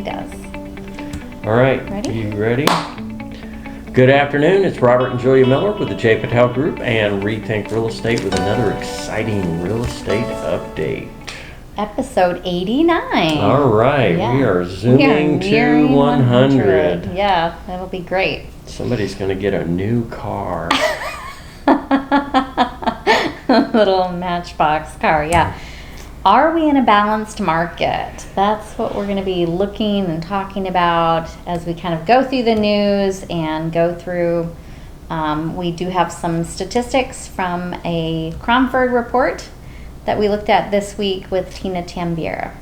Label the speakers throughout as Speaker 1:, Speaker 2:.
Speaker 1: does.
Speaker 2: All right,
Speaker 1: Ready?
Speaker 2: you ready? Good afternoon, it's Robert and Julia Miller with the J. Patel Group and Rethink Real Estate with another exciting real estate update.
Speaker 1: Episode 89.
Speaker 2: All right,
Speaker 1: Yeah.
Speaker 2: we are zooming to
Speaker 1: nearing
Speaker 2: 100.
Speaker 1: Yeah, that'll be great.
Speaker 2: Somebody's going to get a new car.
Speaker 1: Little matchbox car, yeah. Are we in a balanced market? That's what we're going to be looking and talking about as we kind of go through the news and go through. We do have some statistics from a Cromford report that we looked at this week with Tina Tamboer.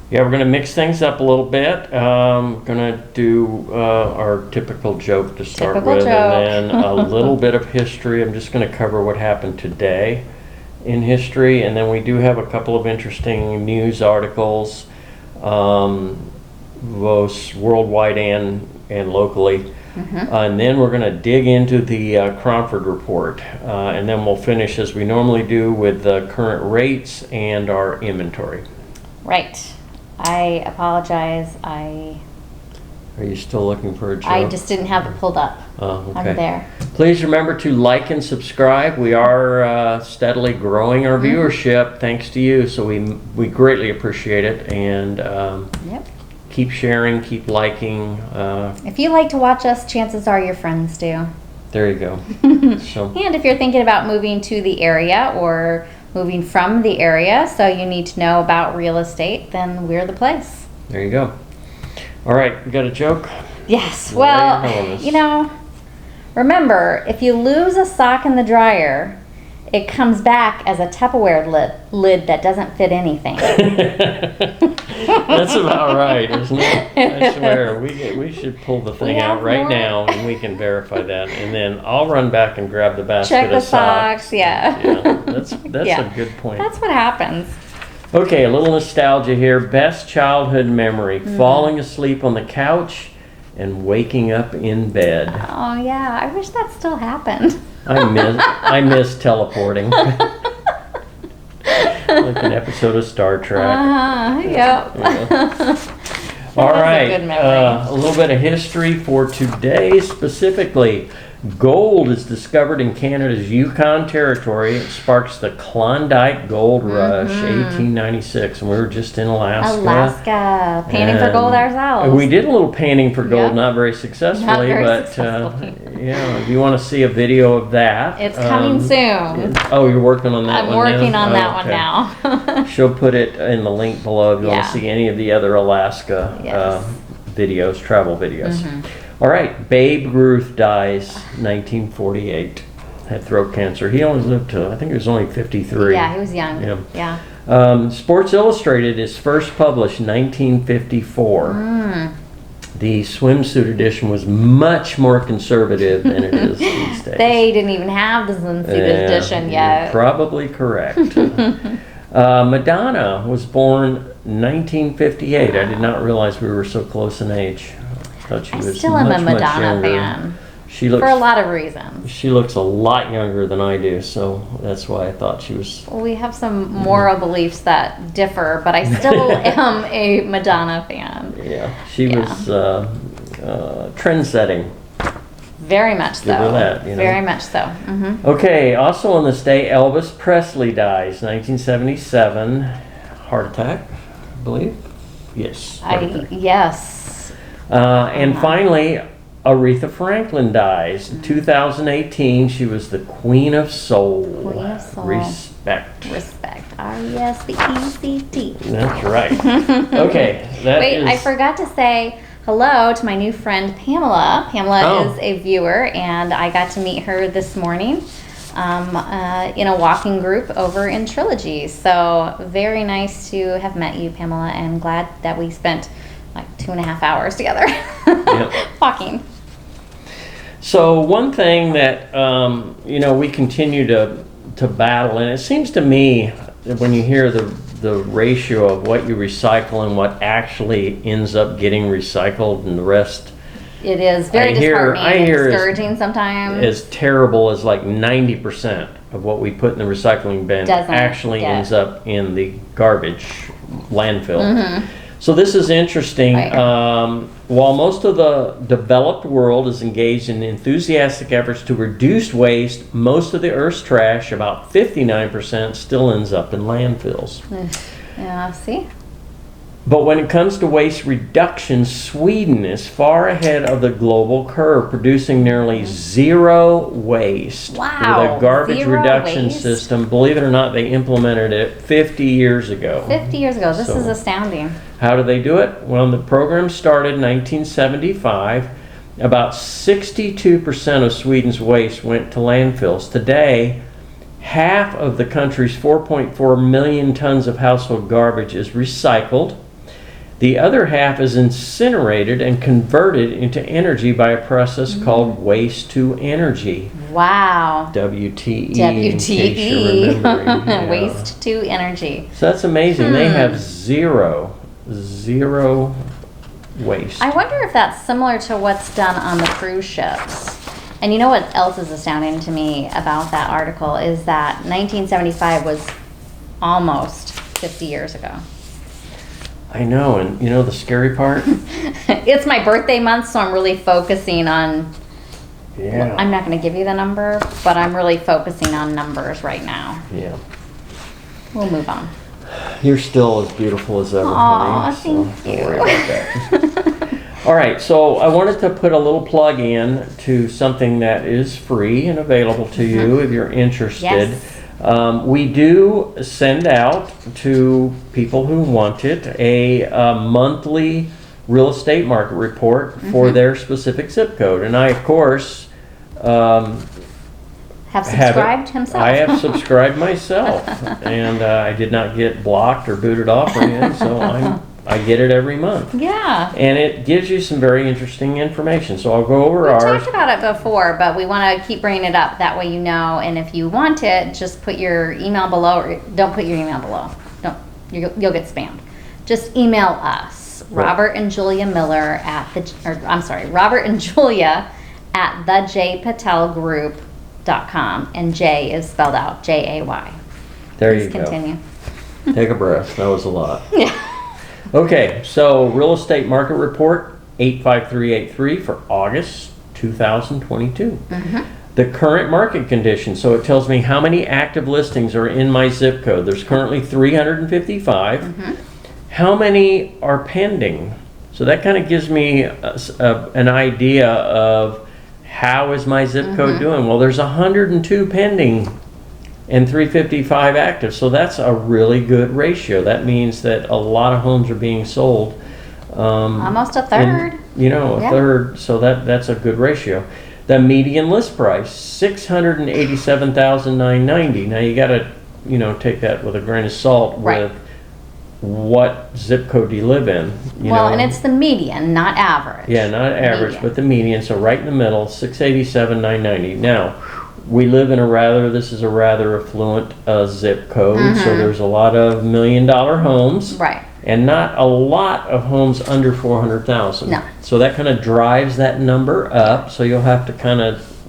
Speaker 2: Yeah, we're going to mix things up a little bit. Going to do our typical joke to start with, and then a little bit of history. I'm just going to cover what happened today in history, and then we do have a couple of interesting news articles, both worldwide and locally. And then we're going to dig into the Cromford report, and then we'll finish as we normally do with the current rates and our inventory.
Speaker 1: Right. I apologize.
Speaker 2: Are you still looking for a joke?
Speaker 1: I just didn't have it pulled up.
Speaker 2: Oh, okay.
Speaker 1: I'm there.
Speaker 2: Please remember to like and subscribe. We are steadily growing our viewership thanks to you, so we greatly appreciate it. And
Speaker 1: Yep.
Speaker 2: keep sharing, keep liking.
Speaker 1: If you like to watch us, chances are your friends do.
Speaker 2: There you go. So
Speaker 1: And if you're thinking about moving to the area or moving from the area, so you need to know about real estate, then we're the place.
Speaker 2: there you go. All right, you got a joke?
Speaker 1: Yes.
Speaker 2: Lay it on
Speaker 1: Well,
Speaker 2: us.
Speaker 1: remember, if you lose a sock in the dryer, it comes back as a Tupperware lid that doesn't fit anything.
Speaker 2: That's about right, isn't it? I swear, we should pull the thing out right
Speaker 1: more?
Speaker 2: now, and we can verify that. And then I'll run back and grab the basket
Speaker 1: Check the
Speaker 2: of socks.
Speaker 1: socks, yeah.
Speaker 2: That's
Speaker 1: Yeah.
Speaker 2: a good point.
Speaker 1: That's what happens.
Speaker 2: Okay, a little nostalgia here. Best childhood memory: falling asleep on the couch and waking up in bed.
Speaker 1: Oh yeah, I wish that still happened.
Speaker 2: I miss teleporting. Like an episode of Star Trek.
Speaker 1: Yep.
Speaker 2: Yeah. All right,
Speaker 1: good memory.
Speaker 2: a little bit of history for today specifically. Gold is discovered in Canada's Yukon Territory. It sparks the Klondike Gold Rush, 1896, and we were just in
Speaker 1: Alaska, panning for gold ourselves.
Speaker 2: We did a little panning for gold,
Speaker 1: Yep.
Speaker 2: not very successfully,
Speaker 1: Not very
Speaker 2: but
Speaker 1: successfully.
Speaker 2: yeah, if you want to see a video of that,
Speaker 1: It's coming soon.
Speaker 2: Oh, you're working on that
Speaker 1: I'm
Speaker 2: one
Speaker 1: working
Speaker 2: now?
Speaker 1: on that
Speaker 2: Oh,
Speaker 1: one
Speaker 2: okay.
Speaker 1: now.
Speaker 2: She'll put it in the link below if you want
Speaker 1: Yeah.
Speaker 2: to see any of the other Alaska
Speaker 1: Yes.
Speaker 2: videos, travel videos. All right, Babe Ruth dies 1948. Had throat cancer. He only lived to, I think he was only 53.
Speaker 1: Yeah, he was young.
Speaker 2: Yeah.
Speaker 1: Yeah.
Speaker 2: Sports Illustrated is first published 1954. The swimsuit edition was much more conservative than it is these days.
Speaker 1: They didn't even have the swimsuit edition
Speaker 2: you're
Speaker 1: yet.
Speaker 2: probably correct. Madonna was born 1958. I did not realize we were so close in age. I thought she
Speaker 1: I
Speaker 2: was
Speaker 1: still am
Speaker 2: much,
Speaker 1: a
Speaker 2: much
Speaker 1: Madonna
Speaker 2: younger.
Speaker 1: fan
Speaker 2: She looks
Speaker 1: for a lot of reasons.
Speaker 2: She looks a lot younger than I do, so that's why I thought she was.
Speaker 1: We have some moral beliefs that differ, but I still am a Madonna fan.
Speaker 2: Yeah, she
Speaker 1: Yeah.
Speaker 2: was trend-setting.
Speaker 1: Very much so.
Speaker 2: Give her that, you know.
Speaker 1: Very much so.
Speaker 2: Okay, also on this day, Elvis Presley dies, 1977. Heart attack, I believe. Yes. Heart attack.
Speaker 1: Yes.
Speaker 2: And finally, Aretha Franklin dies. 2018, she was the Queen of Soul.
Speaker 1: Queen of Soul.
Speaker 2: Respect.
Speaker 1: Respect. R-E-S-P-E-C-T.
Speaker 2: That's right. Okay.
Speaker 1: Wait, I forgot to say hello to my new friend Pamela. Pamela is a viewer, and I got to meet her this morning in a walking group over in Trilogy. So very nice to have met you, Pamela, and glad that we spent like 2.5 hours together walking.
Speaker 2: So one thing that we continue to battle, and it seems to me that when you hear the ratio of what you recycle and what actually ends up getting recycled and the rest,
Speaker 1: it is very disheartening and discouraging sometimes.
Speaker 2: As terrible as like 90% of what we put in the recycling bin actually ends up in the garbage landfill. So this is interesting.
Speaker 1: Right.
Speaker 2: While most of the developed world is engaged in enthusiastic efforts to reduce waste, most of the Earth's trash, about 59%, still ends up in landfills.
Speaker 1: Yeah, see?
Speaker 2: But when it comes to waste reduction, Sweden is far ahead of the global curve, producing nearly zero waste.
Speaker 1: Wow,
Speaker 2: with a garbage
Speaker 1: zero
Speaker 2: reduction
Speaker 1: waste?
Speaker 2: system. Believe it or not, they implemented it 50 years ago.
Speaker 1: 50 years ago. This
Speaker 2: So-
Speaker 1: is astounding.
Speaker 2: How do they do it? Well, the program started in 1975. About 62% of Sweden's waste went to landfills. Today, half of the country's 4.4 million tons of household garbage is recycled. The other half is incinerated and converted into energy by a process called waste to energy.
Speaker 1: Wow.
Speaker 2: WTE.
Speaker 1: WTE.
Speaker 2: In case you're remembering. Yeah.
Speaker 1: Waste to energy.
Speaker 2: So that's amazing. They have zero waste.
Speaker 1: I wonder if that's similar to what's done on the cruise ships. And you know what else is astounding to me about that article is that 1975 was almost 50 years ago.
Speaker 2: I know, and you know the scary part?
Speaker 1: It's my birthday month, so I'm really focusing on,
Speaker 2: Yeah.
Speaker 1: I'm not going to give you the number, but I'm really focusing on numbers right now.
Speaker 2: Yeah.
Speaker 1: We'll move on.
Speaker 2: You're still as beautiful as ever,
Speaker 1: Aw,
Speaker 2: honey. So
Speaker 1: thank
Speaker 2: don't
Speaker 1: you.
Speaker 2: worry about that. All right, so I wanted to put a little plug in to something that is free and available to you if you're interested.
Speaker 1: Yes.
Speaker 2: We do send out to people who want it a monthly real estate market report for their specific zip code. And I, of course,
Speaker 1: Have subscribed himself.
Speaker 2: I have subscribed myself, and I did not get blocked or booted off or anything, so I get it every month.
Speaker 1: Yeah.
Speaker 2: And it gives you some very interesting information. So I'll go over
Speaker 1: We
Speaker 2: ours.
Speaker 1: talked about it before, but we want to keep bringing it up. That way you know. And if you want it, just put your email below, or don't put your email below. Don't. You'll get spammed. Just email us,
Speaker 2: Right.
Speaker 1: Robert and Julia Miller Robert and Julia at thejpatelgroup.com, and J is spelled out Jay.
Speaker 2: There
Speaker 1: Please
Speaker 2: you
Speaker 1: continue.
Speaker 2: go. Take a breath. That was a lot.
Speaker 1: Yeah.
Speaker 2: Okay, so real estate market report 85383 for August 2022. The current market conditions. So it tells me how many active listings are in my zip code. There's currently 355. How many are pending? So that kind of gives me an idea of how is my zip code doing. Well, there's 102 pending and 355 active. So that's a really good ratio. That means that a lot of homes are being sold.
Speaker 1: Almost a third.
Speaker 2: A third. So that's a good ratio. The median list price, $687,990. Now you got to, take that with a grain of salt with what zip code do you live in.
Speaker 1: And it's the median, not average.
Speaker 2: Yeah, not average,
Speaker 1: Median.
Speaker 2: but the median. So right in the middle, $687,990. Now, we live in this is a rather affluent zip code. So there's a lot of $1 million homes.
Speaker 1: Right.
Speaker 2: And not a lot of homes under 400,000.
Speaker 1: No.
Speaker 2: So that kind of drives that number up. So you'll have to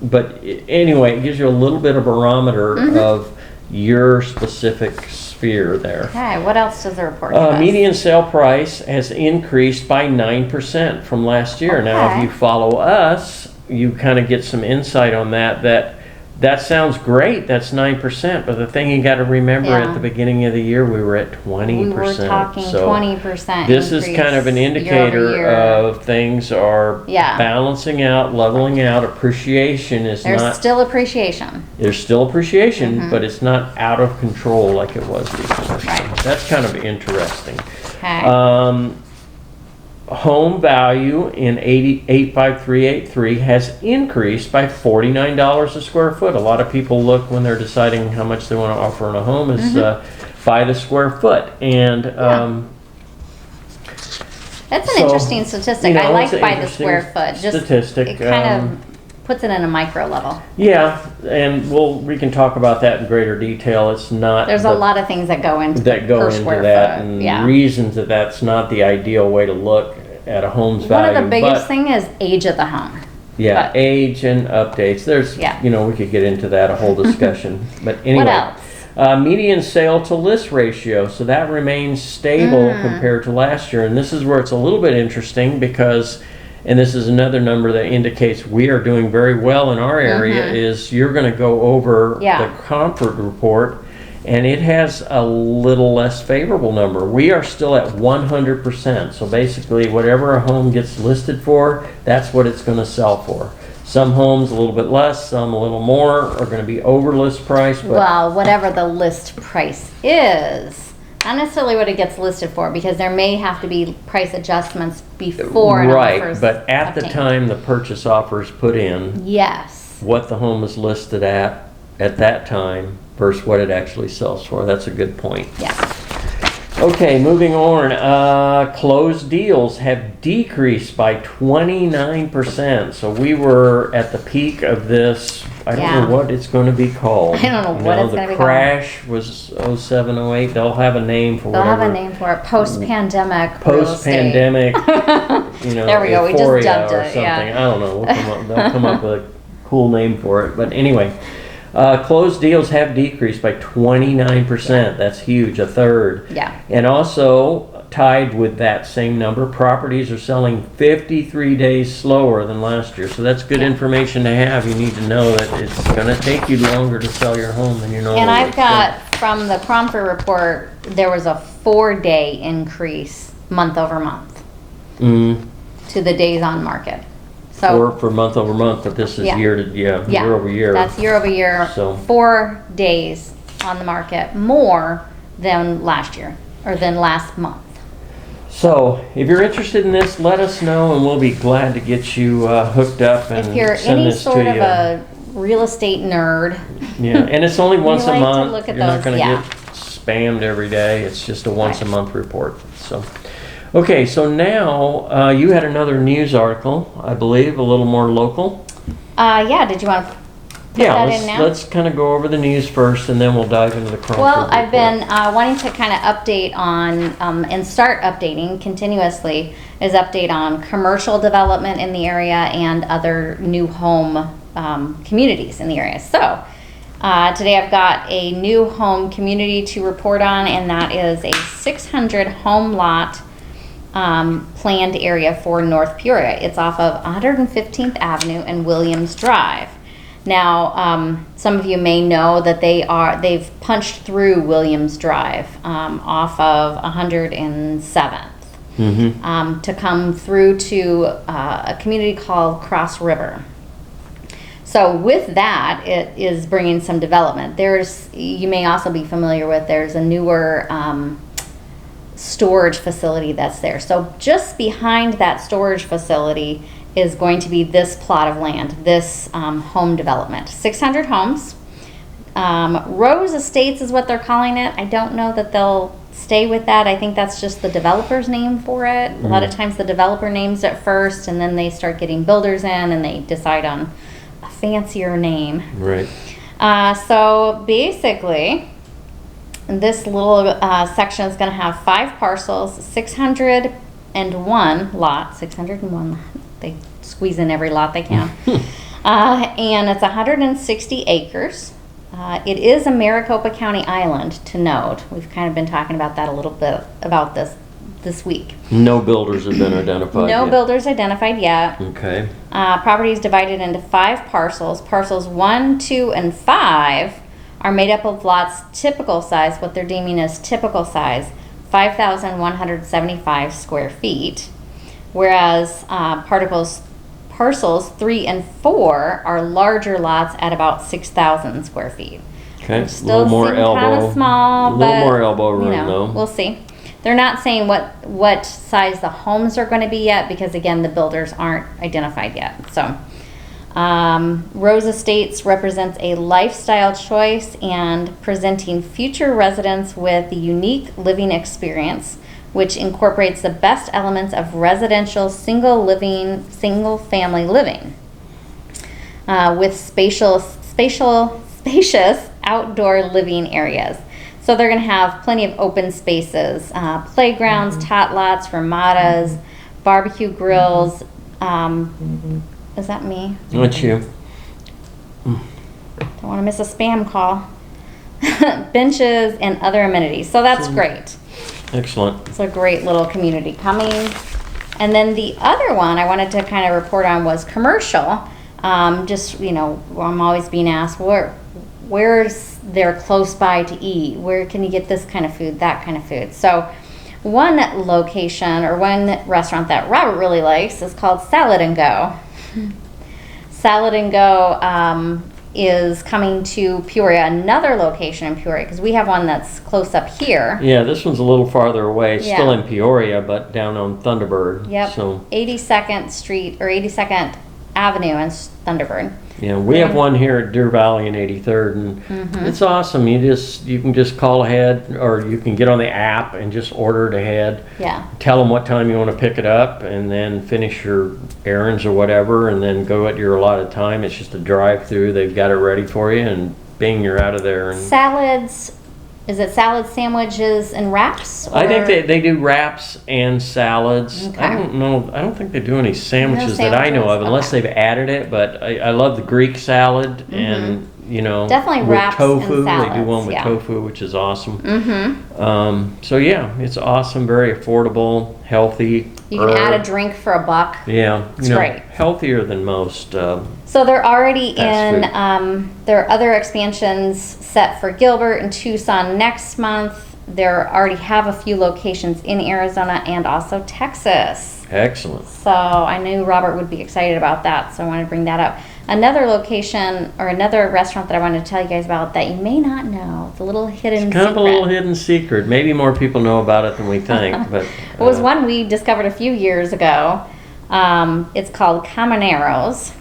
Speaker 2: but anyway, it gives you a little bit of barometer of your specific sphere there.
Speaker 1: Okay, what else does the report give us?
Speaker 2: Median sale price has increased by 9% from last year. Now,
Speaker 1: Okay.
Speaker 2: if you follow us, you kind of get some insight on that sounds great. That's 9%, but the thing you got to remember
Speaker 1: Yeah.
Speaker 2: at the beginning of the year, we were at 20%.
Speaker 1: We were talking
Speaker 2: So
Speaker 1: 20%.
Speaker 2: this is kind of an indicator
Speaker 1: year-over-year.
Speaker 2: of things are
Speaker 1: Yeah.
Speaker 2: balancing out, leveling out. Appreciation is
Speaker 1: There's
Speaker 2: not.
Speaker 1: still appreciation.
Speaker 2: There's still appreciation, but it's not out of control like it was before. So
Speaker 1: Right.
Speaker 2: that's kind of interesting.
Speaker 1: Okay.
Speaker 2: Home value in 85383 has increased by $49 a square foot. A lot of people look when they're deciding how much they want to offer in a home is by the square foot. And
Speaker 1: That's an interesting statistic. I like by the square foot. Just
Speaker 2: statistic.
Speaker 1: It kind of puts it in a micro level.
Speaker 2: Yeah, and we can talk about that in greater detail. It's not.
Speaker 1: There's a lot of things that go into
Speaker 2: into
Speaker 1: square
Speaker 2: that,
Speaker 1: foot.
Speaker 2: and
Speaker 1: Yeah.
Speaker 2: reasons that's not the ideal way to look at a home's value.
Speaker 1: One of the biggest
Speaker 2: but,
Speaker 1: thing is age of the home.
Speaker 2: Yeah,
Speaker 1: but-
Speaker 2: age and updates. There's,
Speaker 1: Yeah.
Speaker 2: we could get into that, a whole discussion. But anyway,
Speaker 1: What else?
Speaker 2: Median sale to list ratio, so that remains stable compared to last year. And this is where it's a little bit interesting because, and this is another number that indicates we are doing very well in our area, is you're going to go over the Cromford report, and it has a little less favorable number. We are still at 100%. So basically, whatever a home gets listed for, that's what it's going to sell for. Some homes a little bit less, some a little more, are going to be over list price. But
Speaker 1: well, whatever the list price is, not necessarily what it gets listed for, because there may have to be price adjustments before an offer is
Speaker 2: but at the
Speaker 1: obtained.
Speaker 2: time the purchase offer is put in,
Speaker 1: Yes.
Speaker 2: what the home is listed at that time versus what it actually sells for. That's a good point.
Speaker 1: Yeah.
Speaker 2: Okay, moving on. Closed deals have decreased by 29%. So we were at the peak of this. I don't know what it's going to be called.
Speaker 1: I don't know what it's going to be called.
Speaker 2: The crash was 07, 08. They'll have a name for whatever.
Speaker 1: They'll have a name for it. Post-pandemic.
Speaker 2: Post-pandemic.
Speaker 1: There we go. We just
Speaker 2: Euphoria
Speaker 1: dubbed
Speaker 2: or
Speaker 1: it.
Speaker 2: something.
Speaker 1: Yeah.
Speaker 2: I don't know. They'll come up with a cool name for it. But anyway. Closed deals have decreased by 29%. That's huge, a third.
Speaker 1: Yeah.
Speaker 2: And also, tied with that same number, properties are selling 53 days slower than last year. So that's good information to have. You need to know that it's going to take you longer to sell your home than you normally
Speaker 1: And I've got, from the Cromford report, there was a 4-day increase month over month to the days on market. So,
Speaker 2: or for month over month, but this is year over year.
Speaker 1: That's year over year.
Speaker 2: So
Speaker 1: 4 days on the market more than last year or than last month.
Speaker 2: So if you're interested in this, let us know, and we'll be glad to get you hooked up and
Speaker 1: If you're
Speaker 2: send
Speaker 1: any
Speaker 2: this
Speaker 1: sort
Speaker 2: to
Speaker 1: of
Speaker 2: you.
Speaker 1: a real estate nerd,
Speaker 2: Yeah, and it's only once
Speaker 1: like
Speaker 2: a
Speaker 1: to
Speaker 2: month.
Speaker 1: look at
Speaker 2: You're not
Speaker 1: those,
Speaker 2: going to
Speaker 1: yeah.
Speaker 2: get spammed every day. It's just a once a
Speaker 1: Right.
Speaker 2: month report. So, okay, so now you had another news article, I believe, a little more local.
Speaker 1: did you want to put that in now?
Speaker 2: Let's kind of go over the news first, and then we'll dive into the Cromford
Speaker 1: Well, I've
Speaker 2: report.
Speaker 1: been wanting to kind of update on, and start updating continuously, is update on commercial development in the area and other new home communities in the area. So today I've got a new home community to report on, and that is a 600 home lot planned area for North Peoria. It's off of 115th Avenue and Williams Drive. Now, some of you may know that they've punched through Williams Drive off of 107th to come through to a community called Cross River. So with that, it is bringing some development. You may also be familiar with, there's a newer storage facility that's there. So just behind that storage facility is going to be this plot of land, this home development. 600 homes. Rose Estates is what they're calling it. I don't know that they'll stay with that. I think that's just the developer's name for it. A lot of times the developer names it first, and then they start getting builders in, and they decide on a fancier name.
Speaker 2: Right.
Speaker 1: So basically, this little section is going to have 5 parcels, 601 lot, 601. They squeeze in every lot they can. And it's 160 acres. It is a Maricopa County island, to note. We've kind of been talking about that a little bit about this week.
Speaker 2: No builders have been identified
Speaker 1: No
Speaker 2: yet.
Speaker 1: builders identified yet.
Speaker 2: Okay.
Speaker 1: Property is divided into 5 parcels. Parcels 1, 2, and 5 are made up of lots typical size, what they're deeming as typical size, 5,175 square feet. Whereas parcels 3 and 4 are larger lots at about 6,000 square feet.
Speaker 2: Okay.
Speaker 1: Which still seem kind of small,
Speaker 2: A little
Speaker 1: but
Speaker 2: more elbow room, though.
Speaker 1: we'll see. They're not saying what size the homes are going to be yet, because again, the builders aren't identified yet. So Rose Estates represents a lifestyle choice and presenting future residents with the unique living experience, which incorporates the best elements of residential single family living, with spacious outdoor living areas. So they're going to have plenty of open spaces, playgrounds, tot lots, ramadas, barbecue grills. Is that me?
Speaker 2: That's you.
Speaker 1: Don't want to miss a spam call. benches, and other amenities. So that's great.
Speaker 2: Excellent.
Speaker 1: It's a great little community coming. And then the other one I wanted to kind of report on was commercial. Just, I'm always being asked, where's there close by to eat? Where can you get this kind of food, that kind of food? So one location or one restaurant that Robert really likes is called Salad and Go. Salad and Go is coming to Peoria, another location in Peoria, because we have one that's close up here.
Speaker 2: Yeah, this one's a little farther away, still in Peoria, but down on Thunderbird.
Speaker 1: Yep,
Speaker 2: so
Speaker 1: 82nd Street or 82nd Avenue in Thunderbird.
Speaker 2: Yeah, we have one here at Deer Valley in 83rd, and it's awesome. You can just call ahead, or you can get on the app and just order it ahead.
Speaker 1: Yeah.
Speaker 2: Tell them what time you want to pick it up, and then finish your errands or whatever, and then go at your allotted time. It's just a drive-through. They've got it ready for you, and bing, you're out of there. And
Speaker 1: salads. Is it salad sandwiches and wraps?
Speaker 2: I think they do wraps and salads.
Speaker 1: Okay.
Speaker 2: I don't know. I don't think they do any sandwiches,
Speaker 1: No
Speaker 2: that I know of,
Speaker 1: sandwiches?
Speaker 2: unless they've added it. But I love the Greek salad, and
Speaker 1: Definitely
Speaker 2: with
Speaker 1: wraps
Speaker 2: tofu.
Speaker 1: and salads,
Speaker 2: They do one with
Speaker 1: yeah.
Speaker 2: tofu, which is awesome. So yeah, it's awesome. Very affordable, healthy.
Speaker 1: You can add a drink for $1.
Speaker 2: Yeah,
Speaker 1: It's great.
Speaker 2: Healthier than most.
Speaker 1: So they're already in,
Speaker 2: Fast
Speaker 1: there are other expansions set for Gilbert and Tucson next month. There already have a few locations in Arizona and also Texas.
Speaker 2: Excellent.
Speaker 1: So I knew Robert would be excited about that, so I wanted to bring that up. Another location or another restaurant that I wanted to tell you guys about that you may not know. It's a little hidden secret.
Speaker 2: Kind of a little hidden secret. Maybe more people know about it than we think. But
Speaker 1: it was one we discovered a few years ago. It's called Camareros,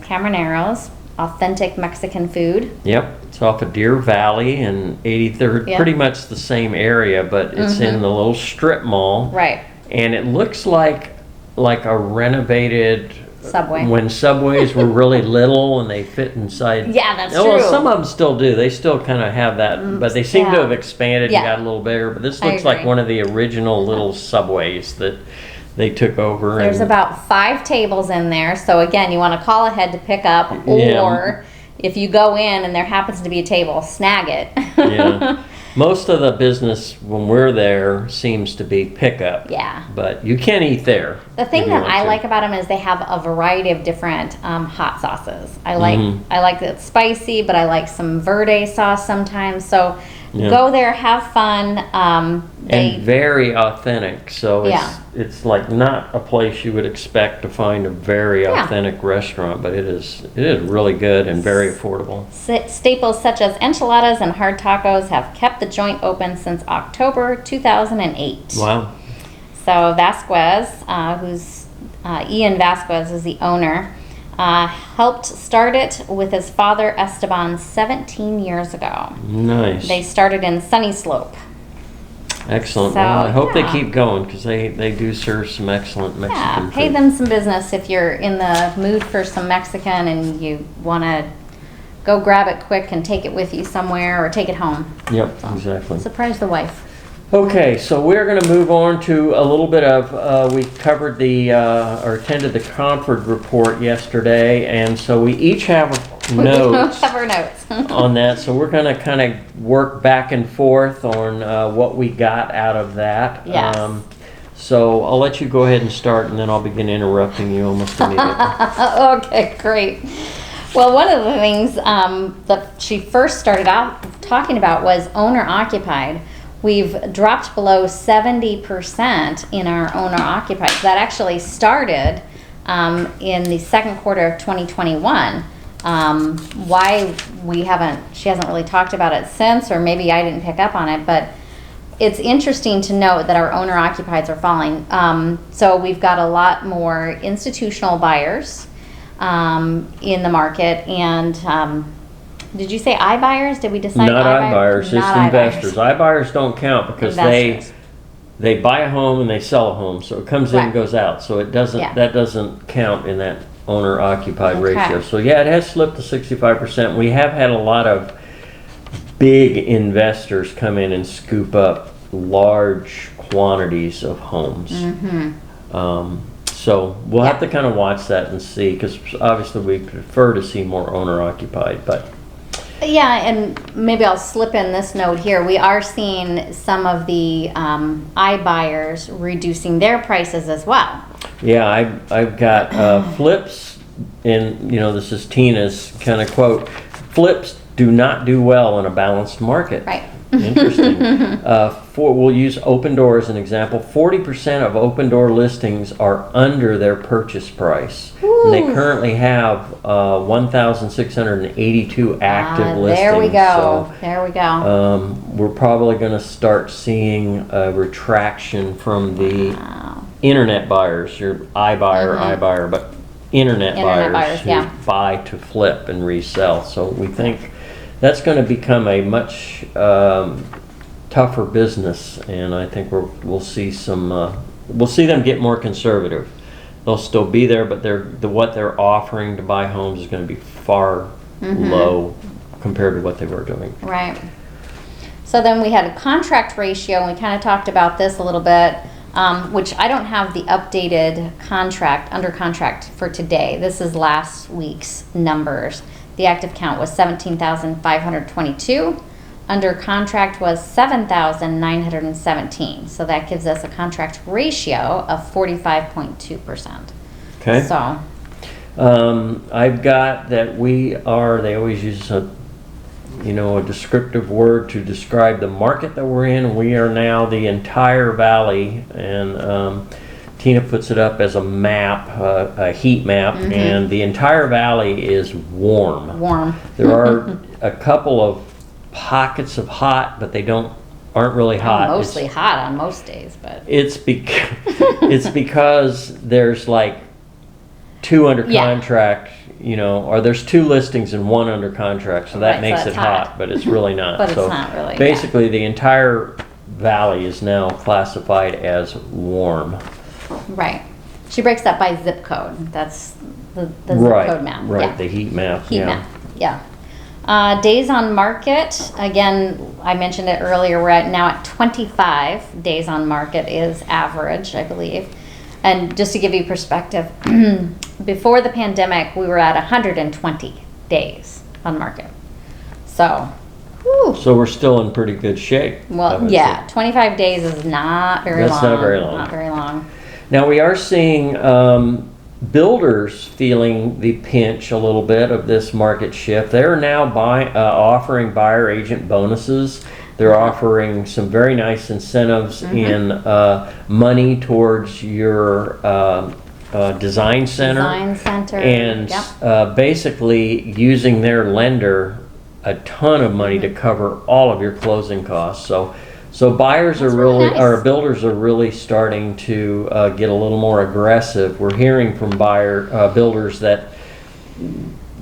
Speaker 1: authentic Mexican food.
Speaker 2: Yep, it's off of Deer Valley and 83rd,
Speaker 1: Yep.
Speaker 2: pretty much the same area, but it's in the little strip mall.
Speaker 1: Right.
Speaker 2: And it looks like a renovated
Speaker 1: Subway.
Speaker 2: When Subways were really little and they fit inside.
Speaker 1: Yeah, that's
Speaker 2: Well,
Speaker 1: true.
Speaker 2: some of them still do. They still kind of have that, but they seem to
Speaker 1: yeah.
Speaker 2: have expanded
Speaker 1: Yeah.
Speaker 2: and got a little bigger. But this
Speaker 1: I
Speaker 2: looks like
Speaker 1: agree.
Speaker 2: one of the original little Subways that they took over.
Speaker 1: There's
Speaker 2: and
Speaker 1: about 5 tables in there. So again, you want to call ahead to pick up,
Speaker 2: Yeah.
Speaker 1: or if you go in and there happens to be a table, snag it.
Speaker 2: Yeah. Most of the business when we're there seems to be pickup.
Speaker 1: Yeah.
Speaker 2: But you can eat there.
Speaker 1: The thing
Speaker 2: if you
Speaker 1: that
Speaker 2: want
Speaker 1: I
Speaker 2: to.
Speaker 1: like about them is they have a variety of different hot sauces. I like that it's spicy, but I like some verde sauce sometimes. So
Speaker 2: Yeah.
Speaker 1: go there, have fun.
Speaker 2: And very authentic. So
Speaker 1: Yeah.
Speaker 2: it's like not a place you would expect to find a very authentic restaurant, but it is really good and very affordable.
Speaker 1: Staples such as enchiladas and hard tacos have kept the joint open since October 2008.
Speaker 2: Wow.
Speaker 1: So Vasquez, Ian Vasquez is the owner, helped start it with his father Esteban 17 years ago.
Speaker 2: Nice.
Speaker 1: They started in Sunny Slope.
Speaker 2: Excellent.
Speaker 1: So,
Speaker 2: Well, I hope they
Speaker 1: yeah.
Speaker 2: keep going because they do serve some excellent Mexican
Speaker 1: Yeah,
Speaker 2: food.
Speaker 1: pay them some business if you're in the mood for some Mexican and you want to go grab it quick and take it with you somewhere or take it home.
Speaker 2: Yep, exactly.
Speaker 1: Surprise the wife.
Speaker 2: Okay, so we're going to move on to a little bit of, we covered or attended the Cromford report yesterday, and so we each have notes
Speaker 1: Have our notes.
Speaker 2: on that, so we're going to kind of work back and forth on what we got out of that.
Speaker 1: Yes.
Speaker 2: So I'll let you go ahead and start, and then I'll begin interrupting you almost immediately.
Speaker 1: Okay, great. Well, one of the things that she first started out talking about was owner-occupied. We've dropped below 70% in our owner-occupied. So that actually started in the second quarter of 2021. Why she hasn't really talked about it since, or maybe I didn't pick up on it, but it's interesting to note that our owner-occupieds are falling. So we've got a lot more institutional buyers in the market, and did you say iBuyers? Did we decide?
Speaker 2: Not iBuyers, just
Speaker 1: Not
Speaker 2: investors.
Speaker 1: iBuyers.
Speaker 2: iBuyers don't count because
Speaker 1: Investors.
Speaker 2: they buy a home and they sell a home, so it comes in and
Speaker 1: Right.
Speaker 2: goes out. So it doesn't
Speaker 1: Yeah.
Speaker 2: that doesn't count in that owner-occupied
Speaker 1: Okay.
Speaker 2: ratio. So yeah, it has slipped to 65%. We have had a lot of big investors come in and scoop up large quantities of homes. So we'll have to kind of watch that and see, because obviously we prefer to see more owner-occupied, but
Speaker 1: Yeah, and maybe I'll slip in this note here. We are seeing some of the iBuyers reducing their prices as well.
Speaker 2: Yeah, I've got flips, and this is Tina's kind of quote. Flips do not do well in a balanced market.
Speaker 1: Right.
Speaker 2: Interesting. We'll use Open Door as an example. 40% of Open Door listings are under their purchase price. And they currently have 1,682 active listings.
Speaker 1: There we go. There we go.
Speaker 2: We're probably going to start seeing a retraction from the internet buyers, your iBuyer, but internet buyers who buy to flip and resell. So we think that's going to become a much tougher business, and I think we'll see we'll see them get more conservative. They'll still be there, but what they're offering to buy homes is going to be far low compared to what they were doing.
Speaker 1: Right. So then we had a contract ratio, and we kind of talked about this a little bit, which I don't have the updated under contract for today. This is last week's numbers. The active count was 17,522. Under contract was 7,917. So that gives us a contract ratio of 45.2%.
Speaker 2: Okay.
Speaker 1: So
Speaker 2: I've got that they always use a descriptive word to describe the market that we're in. We are now the entire valley, and Tina puts it up as a map, a heat map, and the entire valley is warm. There are a couple of pockets of hot, but they aren't really hot.
Speaker 1: Mostly hot on most days, but
Speaker 2: it's because there's like 2 under contract, or there's 2 listings and 1 under contract, so that makes it hot, but it's really not.
Speaker 1: But it's not really.
Speaker 2: Basically, the entire valley is now classified as warm.
Speaker 1: Right. She breaks that by zip code. That's the zip code map.
Speaker 2: Right, the heat map.
Speaker 1: Map, yeah. Days on market, again, I mentioned it earlier, we're now at 25 days on market is average, I believe. And just to give you perspective, before the pandemic, we were at 120 days on market. So, whew.
Speaker 2: So we're still in pretty good shape.
Speaker 1: Well, yeah, 25 days is not very long.
Speaker 2: That's not very long.
Speaker 1: Not very long.
Speaker 2: Now we are seeing builders feeling the pinch a little bit of this market shift. They're now offering buyer agent bonuses. They're offering some very nice incentives in money towards your design center. And basically using their lender a ton of money to cover all of your closing costs. So buyers builders are really starting to get a little more aggressive. We're hearing from builders that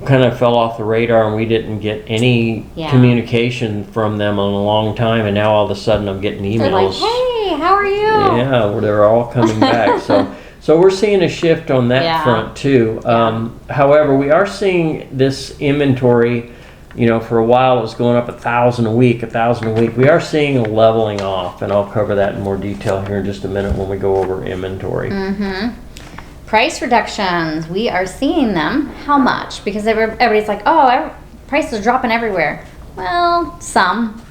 Speaker 2: kind of fell off the radar, and we didn't get any communication from them in a long time, and now all of a sudden I'm getting emails.
Speaker 1: They're like, hey, how are you?
Speaker 2: Yeah, they're all coming back. So we're seeing a shift on that front too. However, we are seeing this inventory. For a while it was going up 1,000 a week. We are seeing a leveling off, and I'll cover that in more detail here in just a minute when we go over inventory.
Speaker 1: Price reductions, we are seeing them. How much? Because everybody's like, prices are dropping everywhere. Well, some.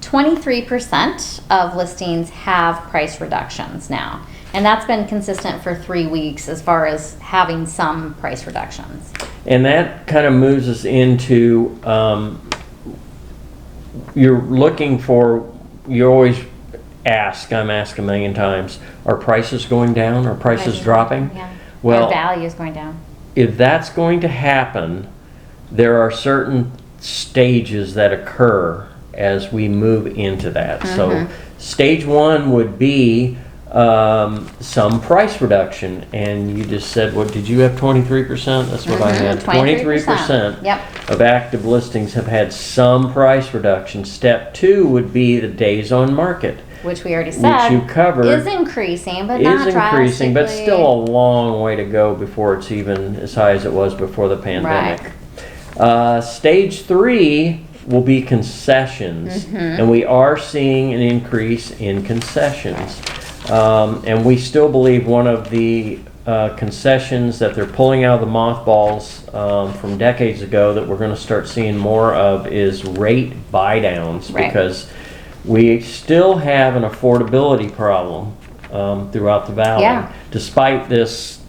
Speaker 1: 23% of listings have price reductions now. And that's been consistent for 3 weeks as far as having some price reductions.
Speaker 2: And that kind of moves us into, you always I'm asked a million times, are prices going down? Are prices dropping?
Speaker 1: Yeah.
Speaker 2: Well,
Speaker 1: our value is going down.
Speaker 2: If that's going to happen, there are certain stages that occur as we move into that. So stage 1 would be some price reduction, and you just said, what did you have? 23%? That's what I had. 23% of active listings have had some price reduction. Step 2 would be the days on market,
Speaker 1: which we already said,
Speaker 2: which you covered,
Speaker 1: is increasing, but not drastically.
Speaker 2: But still a long way to go before it's even as high as it was before the pandemic. Stage 3 will be concessions, and we are seeing an increase in concessions. And we still believe one of the concessions that they're pulling out of the mothballs from decades ago that we're going to start seeing more of is rate buy downs, because we still have an affordability problem throughout the valley.
Speaker 1: Yeah.
Speaker 2: Despite this,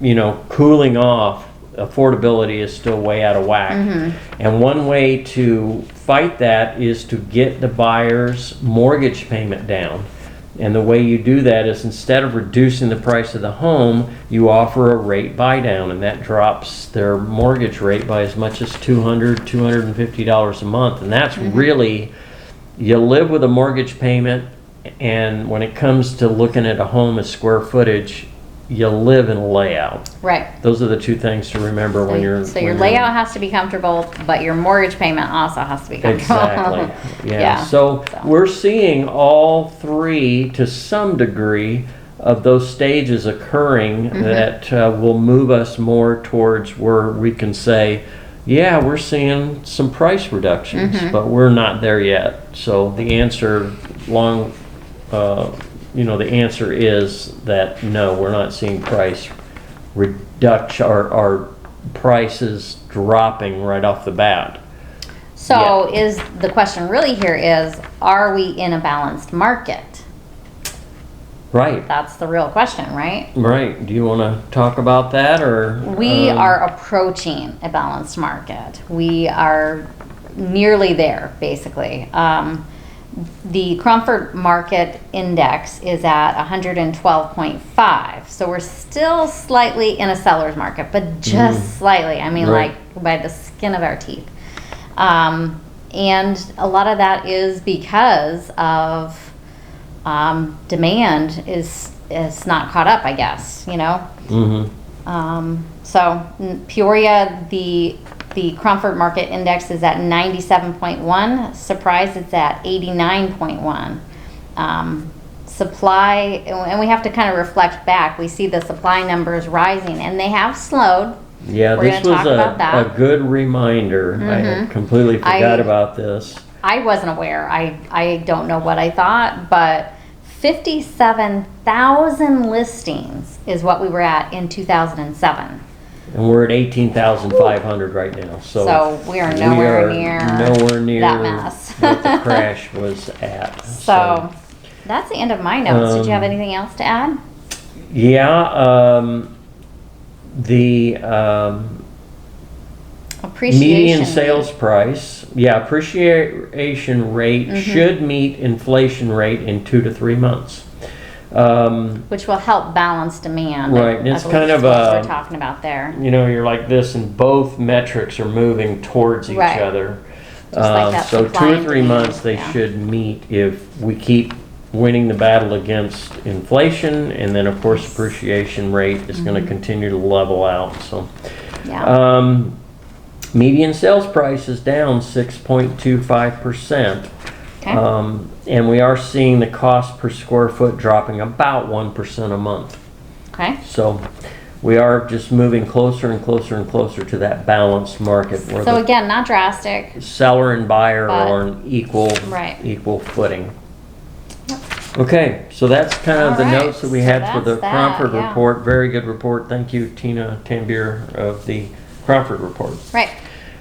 Speaker 2: cooling off, affordability is still way out of whack. And one way to fight that is to get the buyer's mortgage payment down. And the way you do that is, instead of reducing the price of the home, you offer a rate buy down, and that drops their mortgage rate by as much as $200, $250 a month. And that's really, you live with a mortgage payment, and when it comes to looking at a home as square footage, you live in a layout.
Speaker 1: Right.
Speaker 2: Those are the two things to remember when you're...
Speaker 1: So your layout has to be comfortable, but your mortgage payment also has to be comfortable.
Speaker 2: Exactly. Yeah. So we're seeing all three, to some degree, of those stages occurring that will move us more towards where we can say, yeah, we're seeing some price reductions, but we're not there yet. So the answer the answer is that no, we're not seeing price reduction, or prices dropping right off the bat.
Speaker 1: So is the question really here is, are we in a balanced market?
Speaker 2: Right.
Speaker 1: That's the real question, right?
Speaker 2: Right. Do you want to talk about that, or?
Speaker 1: We are approaching a balanced market. We are nearly there, basically. The Cromford market index is at 112.5. So we're still slightly in a seller's market, but just slightly. I mean, like by the skin of our teeth. And a lot of that is because of demand is not caught up, I guess, So Peoria, the Cromford market index is at 97.1. Surprise, it's at 89.1. Supply, and we have to kind of reflect back. We see the supply numbers rising, and they have slowed.
Speaker 2: Yeah, this was a good reminder. I had completely forgot about this.
Speaker 1: I wasn't aware. I don't know what I thought, but 57,000 listings is what we were at in 2007.
Speaker 2: And we're at 18,500 right now.
Speaker 1: So we are nowhere near that mess.
Speaker 2: What the crash was at.
Speaker 1: So that's the end of my notes. Did you have anything else to add?
Speaker 2: Yeah. The median sales price, appreciation rate should meet inflation rate in 2 to 3 months.
Speaker 1: Which will help balance demand.
Speaker 2: Right, and it's kind of
Speaker 1: what we're talking about there.
Speaker 2: You're like this, and both metrics are moving towards each other. So 2 or 3 months they should meet if we keep winning the battle against inflation, and then of course appreciation rate is going to continue to level out. So median sales price is down 6.25%. And we are seeing the cost per square foot dropping about 1% a month.
Speaker 1: Okay.
Speaker 2: So we are just moving closer and closer and closer to that balanced market. Where
Speaker 1: so again, not drastic.
Speaker 2: Seller and buyer are on equal footing.
Speaker 1: Yep.
Speaker 2: Okay, so that's kind of the notes that we had for the Cromford report. Very good report. Thank you, Tina Tamboer of the Cromford report.
Speaker 1: Right.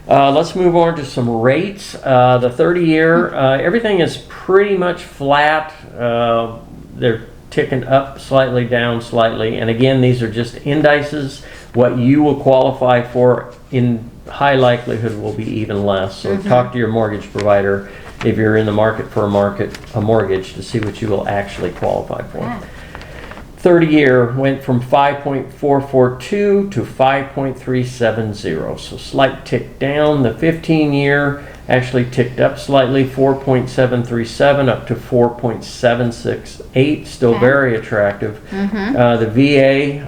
Speaker 2: Let's move on to some rates. The 30-year, everything is pretty much flat. They're ticking up slightly, down slightly. And again, these are just indices. What you will qualify for in high likelihood will be even less. So talk to your mortgage provider if you're in the market for a mortgage to see what you will actually qualify for.
Speaker 1: Yeah.
Speaker 2: 30-year went from 5.442 to 5.370, so slight tick down. The 15-year actually ticked up slightly, 4.737 up to 4.768, still very attractive. The VA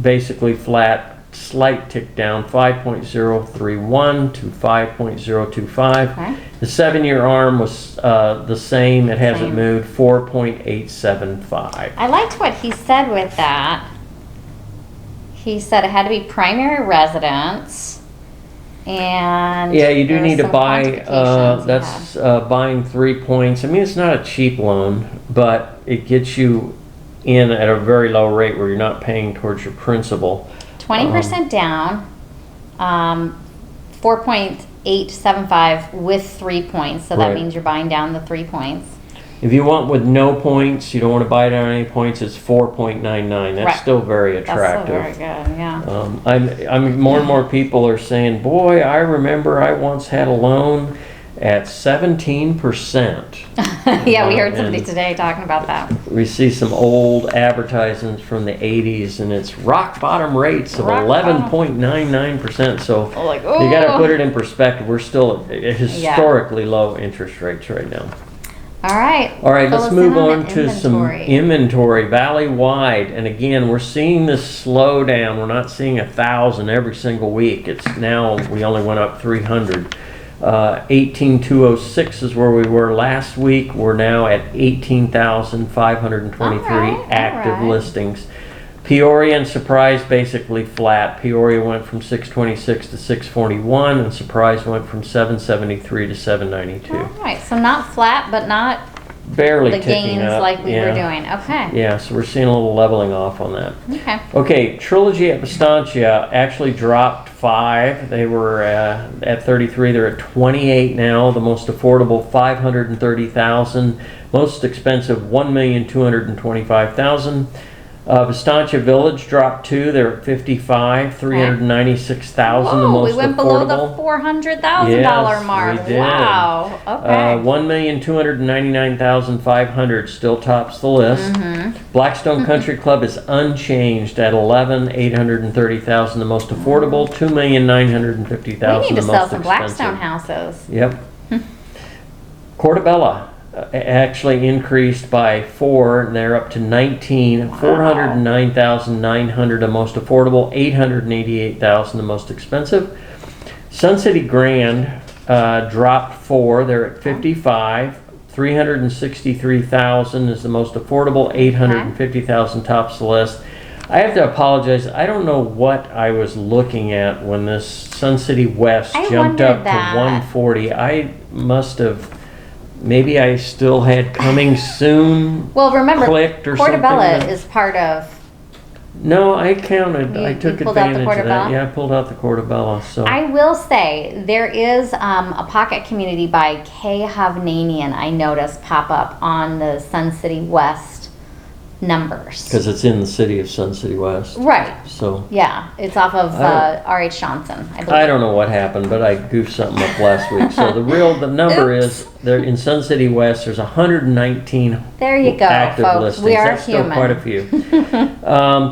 Speaker 2: basically flat, slight tick down, 5.031 to 5.025. The 7-year arm was the same. It hasn't moved, 4.875.
Speaker 1: I liked what he said with that. He said it had to be primary residence, and
Speaker 2: you do need to buy. That's buying 3 points. I mean, it's not a cheap loan, but it gets you in at a very low rate where you're not paying towards your principal.
Speaker 1: 20% down, 4.875 with 3 points. So that
Speaker 2: Right.
Speaker 1: means you're buying down the 3 points.
Speaker 2: If you want with no points, you don't want to buy down any points, it's 4.99. That's
Speaker 1: Right.
Speaker 2: still very attractive.
Speaker 1: That's still very good, yeah.
Speaker 2: I'm more and more people are saying, boy, I remember I once had a loan at 17%.
Speaker 1: Yeah, we heard somebody
Speaker 2: and
Speaker 1: today talking about that.
Speaker 2: we see some old advertisements from the 80s, and it's rock bottom rates of
Speaker 1: Rock bottom.
Speaker 2: 11.99%. So
Speaker 1: Like,
Speaker 2: you got to
Speaker 1: oh.
Speaker 2: put it in perspective. We're still at historically low interest rates right now.
Speaker 1: All right.
Speaker 2: All right,
Speaker 1: Fill
Speaker 2: let's
Speaker 1: us
Speaker 2: move
Speaker 1: in
Speaker 2: on
Speaker 1: the
Speaker 2: to some inventory valley-wide. And again, we're seeing this slow down. We're not seeing 1,000 every single week. It's now, we only went up 300. 18,206 is where we were last week. We're now at 18,523 active listings. Peoria and Surprise basically flat. Peoria went from 626 to 641, and Surprise went from 773 to 792.
Speaker 1: All right, so not flat, but not
Speaker 2: Barely
Speaker 1: the
Speaker 2: ticking
Speaker 1: gains
Speaker 2: up.
Speaker 1: like we were doing. Okay.
Speaker 2: Yeah, so we're seeing a little leveling off on that.
Speaker 1: Okay.
Speaker 2: Okay, Trilogy at Estancia actually dropped 5. They were at 33. They're at 28 now. The most affordable, 530,000. Most expensive, 1,225,000. Estancia Village dropped 2. They're at 55, 396,000. The most
Speaker 1: we went below the
Speaker 2: affordable.
Speaker 1: $400,000 mark.
Speaker 2: Yes, we did.
Speaker 1: Wow. Okay.
Speaker 2: 1,299,500 still tops the list. Blackstone Country Club is unchanged at 11,830,000, the most affordable. 2,950,000,
Speaker 1: we need
Speaker 2: the
Speaker 1: to
Speaker 2: most
Speaker 1: sell some
Speaker 2: expensive.
Speaker 1: Blackstone houses.
Speaker 2: Yep. Portobello actually increased by 4, and they're up to 19. 409,900, the most affordable. 888,000, the most expensive. Sun City Grand dropped 4. They're at 55. 363,000 is the most affordable. 850,000 tops the list. I have to apologize. I don't know what I was looking at when this Sun City West jumped up to 140. I must have. Maybe I still had coming soon.
Speaker 1: Well, remember,
Speaker 2: clicked or
Speaker 1: Portobello
Speaker 2: something.
Speaker 1: is part of.
Speaker 2: No, I counted. I took
Speaker 1: pulled out the
Speaker 2: advantage of that.
Speaker 1: Portobello?
Speaker 2: Yeah, I pulled out the Portobello. So
Speaker 1: I will say there is a pocket community by Kay Hovnanian I noticed pop up on the Sun City West numbers.
Speaker 2: because it's in the city of Sun City West.
Speaker 1: Right.
Speaker 2: So
Speaker 1: Yeah, it's off of R.H. Johnson, I believe.
Speaker 2: I don't know what happened, but I goofed something up last week. So the number is there in Sun City West. There's 119
Speaker 1: There you go,
Speaker 2: active
Speaker 1: folks.
Speaker 2: listings.
Speaker 1: We are
Speaker 2: That's still
Speaker 1: human.
Speaker 2: quite a few.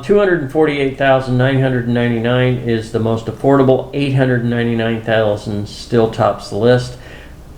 Speaker 2: 248,999 is the most affordable. 899,000 still tops the list.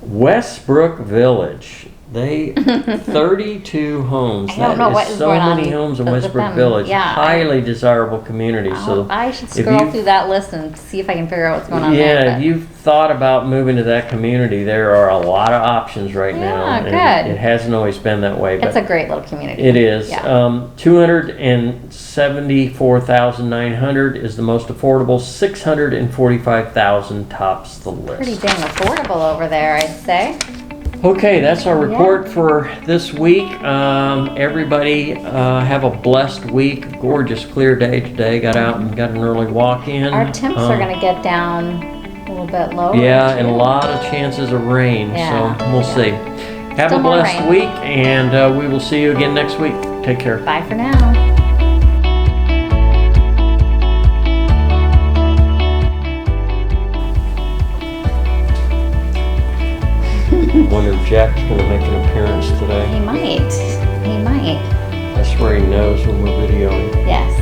Speaker 2: Westbrook Village. 32 homes.
Speaker 1: I don't know what is
Speaker 2: so
Speaker 1: going on
Speaker 2: many homes in
Speaker 1: with
Speaker 2: Westbrook
Speaker 1: them.
Speaker 2: Village.
Speaker 1: Yeah,
Speaker 2: Highly desirable community. So
Speaker 1: I should
Speaker 2: if
Speaker 1: scroll
Speaker 2: you-
Speaker 1: through that list and see if I can figure out what's going on there.
Speaker 2: Yeah,
Speaker 1: but-
Speaker 2: if you've thought about moving to that community, there are a lot of options right now.
Speaker 1: Yeah,
Speaker 2: and
Speaker 1: good.
Speaker 2: It hasn't always been that way, but
Speaker 1: It's a great little community.
Speaker 2: it is.
Speaker 1: Yeah.
Speaker 2: 274,900 is the most affordable. 645,000 tops the list.
Speaker 1: Pretty dang affordable over there, I'd say.
Speaker 2: Okay, that's our report for this week. Everybody have a blessed week. Gorgeous, clear day today. Got out and got an early walk in.
Speaker 1: Our temps are going to get down a little bit lower.
Speaker 2: Yeah,
Speaker 1: too.
Speaker 2: and a lot of chances of rain.
Speaker 1: Yeah,
Speaker 2: So we'll see. Have
Speaker 1: Still
Speaker 2: a
Speaker 1: more
Speaker 2: blessed
Speaker 1: rain.
Speaker 2: week, and we will see you again next week. Take care.
Speaker 1: Bye for now.
Speaker 2: Wonder if Jack's going to make an appearance today.
Speaker 1: He might. He might.
Speaker 2: I swear he knows when we're videoing.
Speaker 1: Yes.